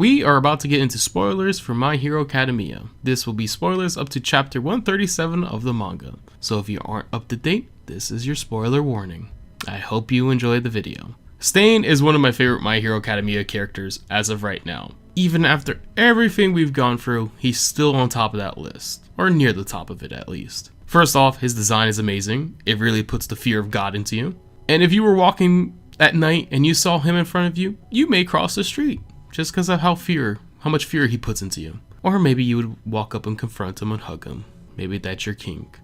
We are about to get into spoilers for My Hero Academia. This will be spoilers up to chapter 137 of the manga. So if you aren't up to date, this is your spoiler warning. I hope you enjoyed the video. Stain is one of my favorite My Hero Academia characters as of right now. Even after everything we've gone through, he's still on top of that list, or near the top of it at least. First off, his design is amazing. It really puts the fear of God into you. And if you were walking at night and you saw him in front of you, you may cross the street just because of how much fear he puts into you. Or maybe you would walk up and confront him and hug him. Maybe that's your kink.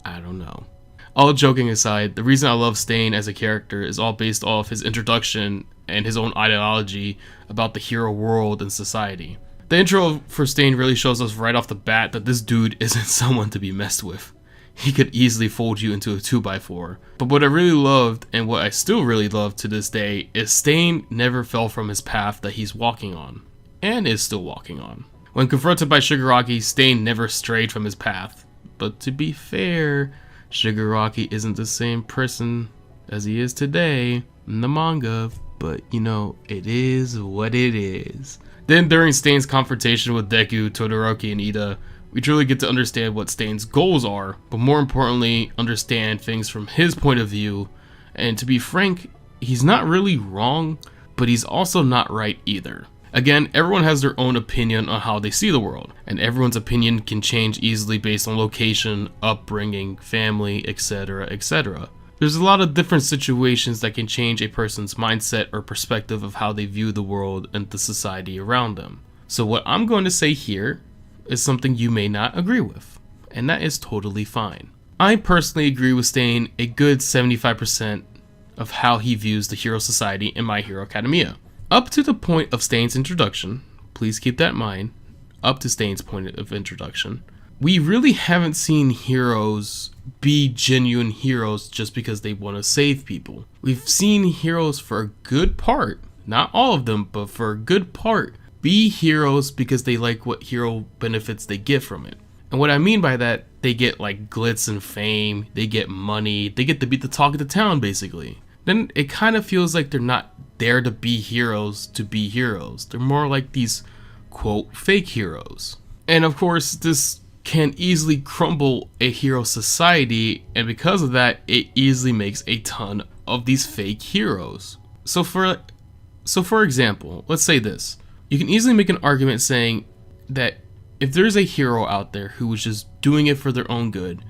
I don't know. All joking aside, the reason I love Stain as a character is all based off his introduction and his own ideology about the hero world and society. The intro for Stain really shows us right off the bat that this dude isn't someone to be messed with. He could easily fold you into a 2x4. But what I really loved, and what I still really love to this day, is Stain never fell from his path that he's walking on, and is still walking on. When confronted by Shigaraki, Stain never strayed from his path. But to be fair, Shigaraki isn't the same person as he is today in the manga, but you know, it is what it is. Then during Stain's confrontation with Deku, Todoroki, and Ida, we truly get to understand what Stain's goals are, but more importantly, understand things from his point of view. And to be frank, he's not really wrong, but he's also not right either. Again, everyone has their own opinion on how they see the world, and everyone's opinion can change easily based on location, upbringing, family, etc, etc. There's a lot of different situations that can change a person's mindset or perspective of how they view the world and the society around them. So what I'm going to say here is something you may not agree with, and that is totally fine. I personally agree with Stain a good 75% of how he views the hero society in My Hero Academia. Up to the point of Stain's introduction, please keep that in mind, up to Stain's point of introduction, we really haven't seen heroes be genuine heroes just because they want to save people. We've seen heroes for a good part, not all of them, but for a good part, be heroes because they like what hero benefits they get from it. And what I mean by that, they get like glitz and fame, they get money, they get to be the talk of the town basically. Then it kind of feels like they're not there to be heroes to be heroes. They're more like these quote fake heroes. And of course this can easily crumble a hero society, and because of that it easily makes a ton of these fake heroes. So for example, let's say this. You can easily make an argument saying that if there's a hero out there who was just doing it for their own good,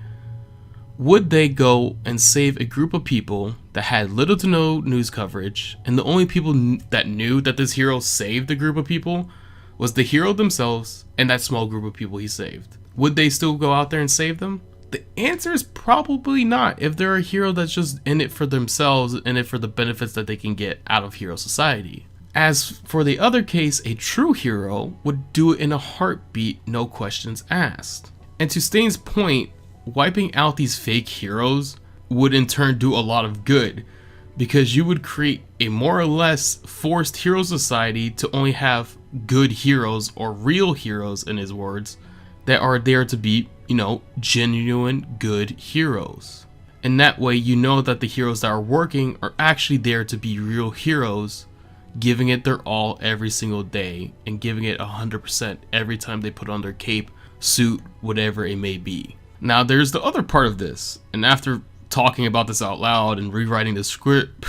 would they go and save a group of people that had little to no news coverage, and the only people that knew that this hero saved a group of people was the hero themselves and that small group of people he saved? Would they still go out there and save them? The answer is probably not if they're a hero that's just in it for themselves, in it for the benefits that they can get out of hero society. As for the other case, a true hero would do it in a heartbeat, no questions asked. And to Stain's point, wiping out these fake heroes would in turn do a lot of good, because you would create a more or less forced hero society to only have good heroes, or real heroes in his words, that are there to be, you know, genuine good heroes. And that way you know that the heroes that are working are actually there to be real heroes, giving it their all every single day and giving it 100% every time they put on their cape, suit, whatever it may be. Now there's the other part of this, and after talking about this out loud and rewriting the script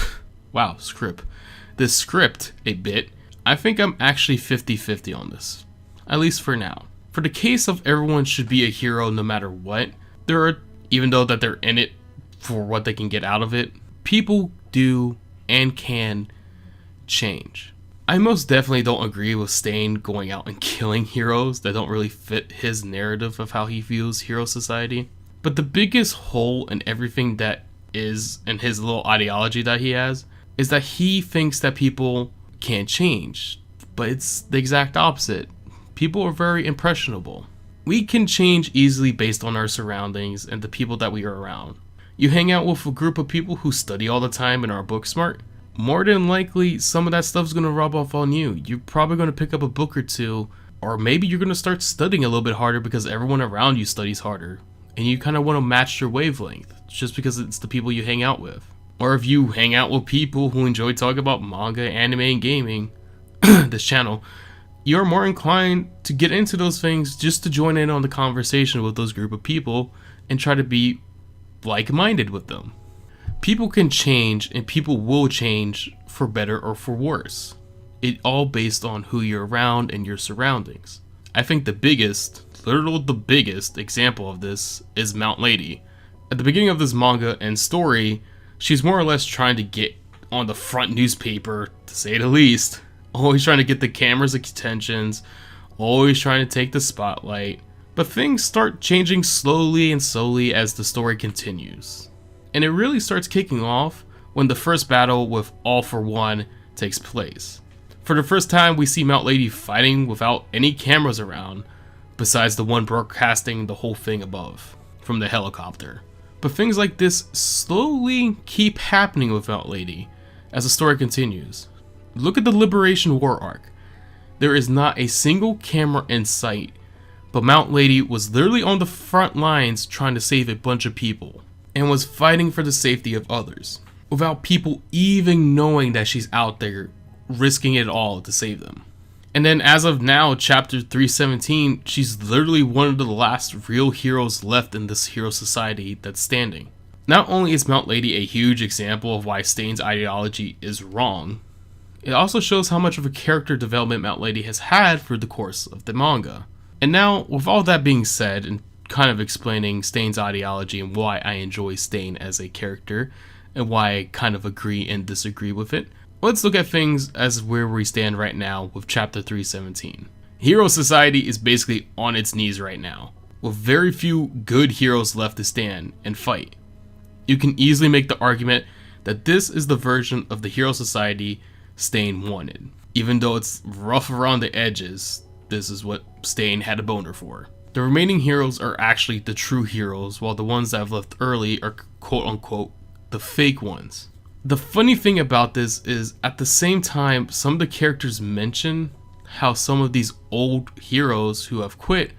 a bit, I think I'm actually 50-50 on this, at least for now. For the case of everyone should be a hero no matter what, even though that they're in it for what they can get out of it, people do and can change. I most definitely don't agree with Stain going out and killing heroes that don't really fit his narrative of how he views hero society. But the biggest hole in everything that is in his little ideology that he has is that he thinks that people can't change. But it's the exact opposite. People are very impressionable. We can change easily based on our surroundings and the people that we are around. You hang out with a group of people who study all the time and are book smart, more than likely some of that stuff's going to rub off on you. You're probably going to pick up a book or two, or maybe you're going to start studying a little bit harder because everyone around you studies harder, and you kind of want to match your wavelength just because it's the people you hang out with. Or if you hang out with people who enjoy talking about manga, anime, and gaming, this channel, you're more inclined to get into those things just to join in on the conversation with those group of people and try to be like-minded with them. People can change, and people will change for better or for worse. It all based on who you're around and your surroundings. I think the biggest example of this is Mount Lady. At the beginning of this manga and story, she's more or less trying to get on the front newspaper, to say the least. Always trying to get the camera's attentions, always trying to take the spotlight. But things start changing slowly and slowly as the story continues. And it really starts kicking off when the first battle with All for One takes place. For the first time, we see Mount Lady fighting without any cameras around, besides the one broadcasting the whole thing above, from the helicopter. But things like this slowly keep happening with Mount Lady as the story continues. Look at the Liberation War arc. There is not a single camera in sight, but Mount Lady was literally on the front lines trying to save a bunch of people, and was fighting for the safety of others, without people even knowing that she's out there risking it all to save them. And then as of now, chapter 317, she's literally one of the last real heroes left in this hero society that's standing. Not only is Mount Lady a huge example of why Stain's ideology is wrong, it also shows how much of a character development Mount Lady has had through the course of the manga. And now, with all that being said, and kind of explaining Stain's ideology and why I enjoy Stain as a character, and why I kind of agree and disagree with it, let's look at things as where we stand right now with chapter 317. Hero Society is basically on its knees right now, with very few good heroes left to stand and fight. You can easily make the argument that this is the version of the Hero Society Stain wanted. Even though it's rough around the edges, this is what Stain had a boner for. The remaining heroes are actually the true heroes, while the ones that have left early are quote-unquote the fake ones. The funny thing about this is, at the same time, some of the characters mention how some of these old heroes who have quit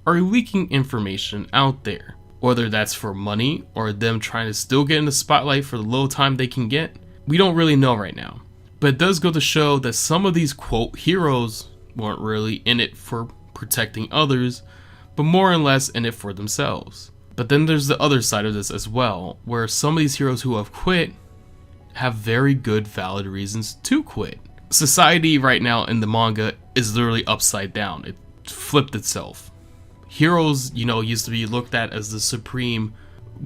are leaking information out there. Whether that's for money or them trying to still get in the spotlight for the little time they can get, we don't really know right now. But it does go to show that some of these quote heroes weren't really in it for protecting others, but more or less in it for themselves. But then there's the other side of this as well, where some of these heroes who have quit have very good valid reasons to quit. Society right now in the manga is literally upside down. It flipped itself. Heroes, used to be looked at as the supreme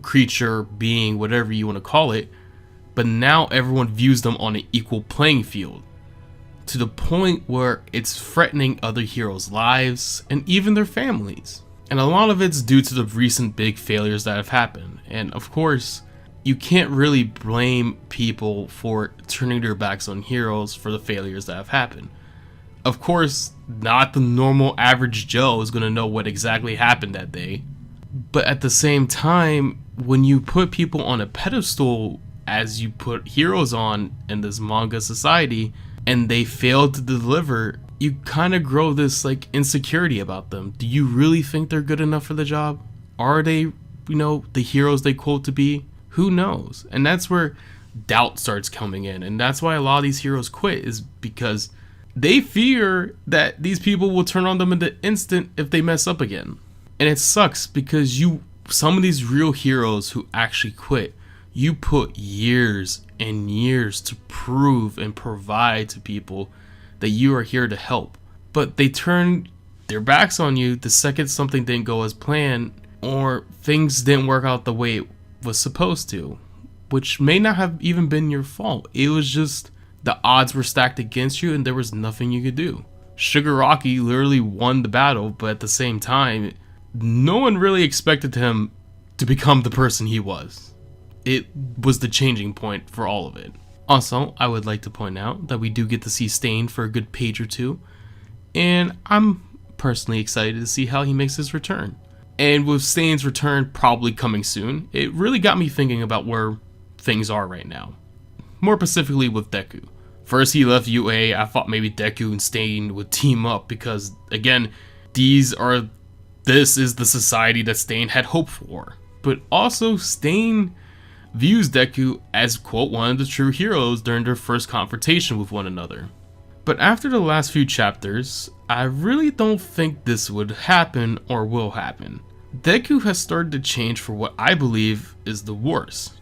creature, being, whatever you want to call it, but now everyone views them on an equal playing field, to the point where it's threatening other heroes' lives and even their families. And a lot of it's due to the recent big failures that have happened. And of course, you can't really blame people for turning their backs on heroes for the failures that have happened. Of course, not the normal average Joe is going to know what exactly happened that day. But at the same time, when you put people on a pedestal as you put heroes on in this manga society, and they fail to deliver, you kind of grow this insecurity about them. Do you really think they're good enough for the job? Are they, the heroes they quote to be? Who knows? And that's where doubt starts coming in. And that's why a lot of these heroes quit, is because they fear that these people will turn on them in the instant if they mess up again. And it sucks because some of these real heroes who actually quit, you put years and years to prove and provide to people that you are here to help. But they turn their backs on you the second something didn't go as planned, or things didn't work out the way it was supposed to, which may not have even been your fault. It was just the odds were stacked against you and there was nothing you could do. Shigaraki literally won the battle, but at the same time, no one really expected him to become the person he was. It was the changing point for all of it. Also, I would like to point out that we do get to see Stain for a good page or two, and I'm personally excited to see how he makes his return. And with Stain's return probably coming soon, it really got me thinking about where things are right now. More specifically with Deku. First he left UA, I thought maybe Deku and Stain would team up because, again, this is the society that Stain had hoped for. But also, Stain views Deku as, quote, one of the true heroes during their first confrontation with one another. But after the last few chapters, I really don't think this would happen or will happen. Deku has started to change for what I believe is the worse.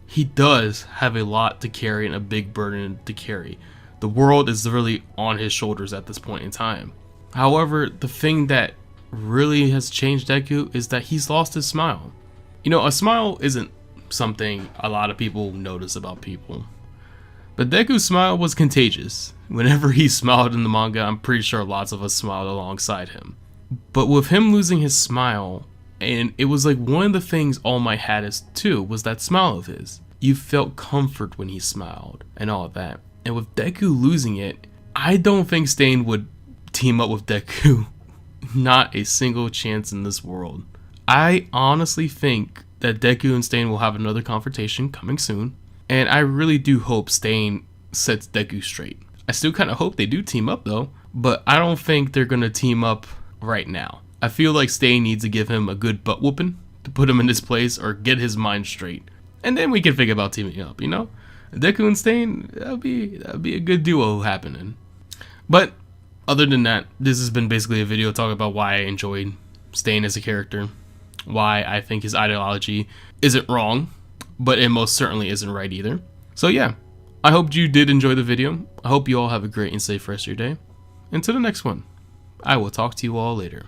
He does have a lot to carry and a big burden to carry. The world is really on his shoulders at this point in time. However, the thing that really has changed Deku is that he's lost his smile. You know, a smile isn't something a lot of people notice about people. But Deku's smile was contagious. Whenever he smiled in the manga, I'm pretty sure lots of us smiled alongside him. But with him losing his smile, and it was like one of the things All Might had is too, was that smile of his. You felt comfort when he smiled and all of that. And with Deku losing it, I don't think Stain would team up with Deku. Not a single chance in this world. I honestly think that Deku and Stain will have another confrontation coming soon. And I really do hope Stain sets Deku straight. I still kind of hope they do team up though, but I don't think they're going to team up right now. I feel like Stain needs to give him a good butt whooping to put him in his place or get his mind straight. And then we can think about teaming up, you know? Deku and Stain, that'd be a good duo happening. But other than that, this has been basically a video talking about why I enjoyed Stain as a character, why I think his ideology isn't wrong, but it most certainly isn't right either. So yeah, I hope you did enjoy the video. I hope you all have a great and safe rest of your day. Until the next one, I will talk to you all later.